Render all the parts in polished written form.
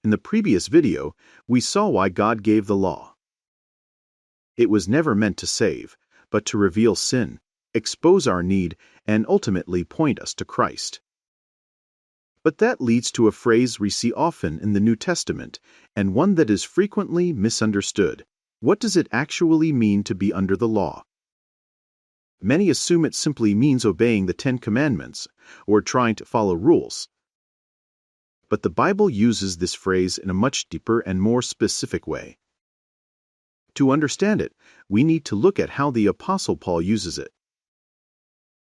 In the previous video, we saw why God gave the law. It was never meant to save, but to reveal sin, expose our need, and ultimately point us to Christ. But that leads to a phrase we see often in the New Testament, and one that is frequently misunderstood. What does it actually mean to be under the law? Many assume it simply means obeying the Ten Commandments, or trying to follow rules. But the Bible uses this phrase in a much deeper and more specific way. To understand it, we need to look at how the Apostle Paul uses it.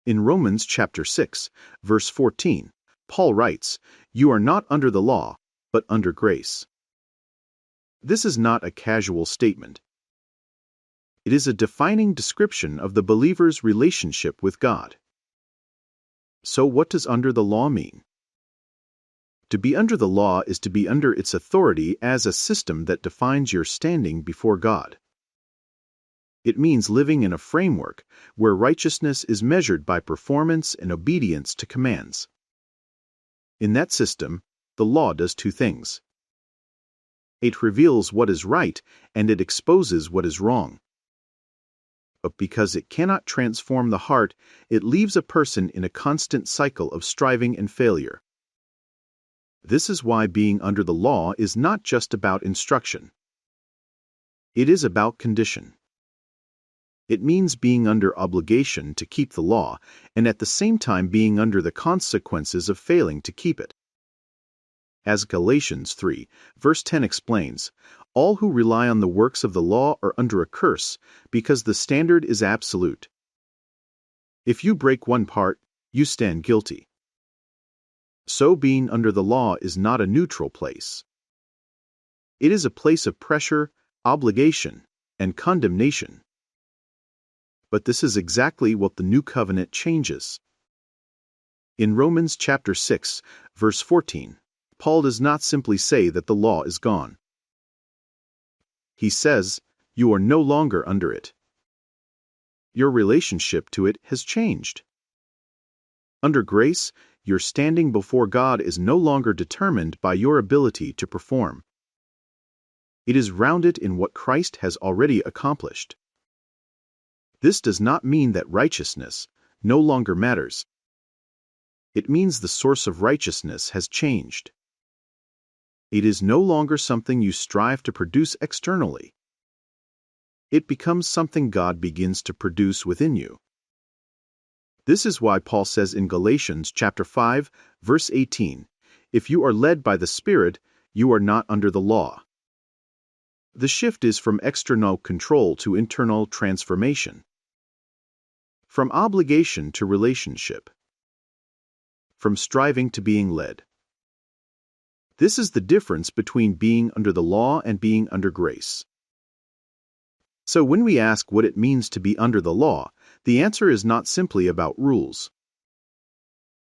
In Romans chapter 6, verse 14, Paul writes, "You are not under the law, but under grace." This is not a casual statement. It is a defining description of the believer's relationship with God. So what does under the law mean? To be under the law is to be under its authority as a system that defines your standing before God. It means living in a framework where righteousness is measured by performance and obedience to commands. In that system, the law does two things. It reveals what is right and it exposes what is wrong. But because it cannot transform the heart, it leaves a person in a constant cycle of striving and failure. This is why being under the law is not just about instruction. It is about condition. It means being under obligation to keep the law, and at the same time being under the consequences of failing to keep it. As Galatians 3, verse 10 explains, all who rely on the works of the law are under a curse, because the standard is absolute. If you break one part, you stand guilty. So being under the law is not a neutral place. It is a place of pressure, obligation, and condemnation. But this is exactly what the new covenant changes. In Romans chapter 6, verse 14, Paul does not simply say that the law is gone. He says, you are no longer under it. Your relationship to it has changed. Under grace, your standing before God is no longer determined by your ability to perform. It is grounded in what Christ has already accomplished. This does not mean that righteousness no longer matters. It means the source of righteousness has changed. It is no longer something you strive to produce externally. It becomes something God begins to produce within you. This is why Paul says in Galatians chapter 5, verse 18, if you are led by the Spirit, you are not under the law. The shift is from external control to internal transformation. From obligation to relationship. From striving to being led. This is the difference between being under the law and being under grace. So when we ask what it means to be under the law, the answer is not simply about rules.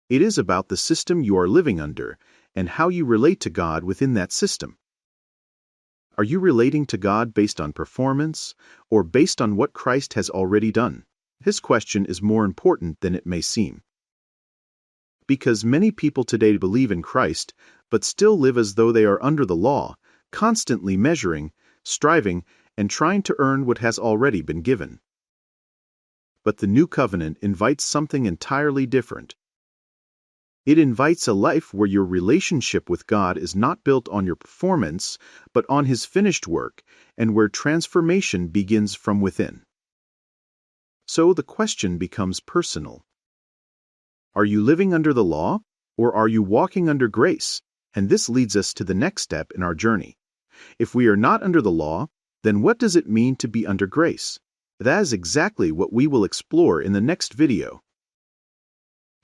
It is about the system you are living under and how you relate to God within that system. Are you relating to God based on performance or based on what Christ has already done? This question is more important than it may seem. Because many people today believe in Christ, but still live as though they are under the law, constantly measuring, striving, and trying to earn what has already been given. But the new covenant invites something entirely different. It invites a life where your relationship with God is not built on your performance, but on His finished work, and where transformation begins from within. So the question becomes personal. Are you living under the law, or are you walking under grace? And this leads us to the next step in our journey. If we are not under the law, then what does it mean to be under grace? That is exactly what we will explore in the next video.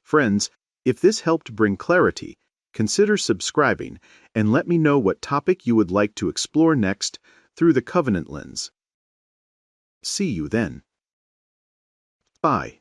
Friends, if this helped bring clarity, consider subscribing and let me know what topic you would like to explore next through the covenant lens. See you then. Bye.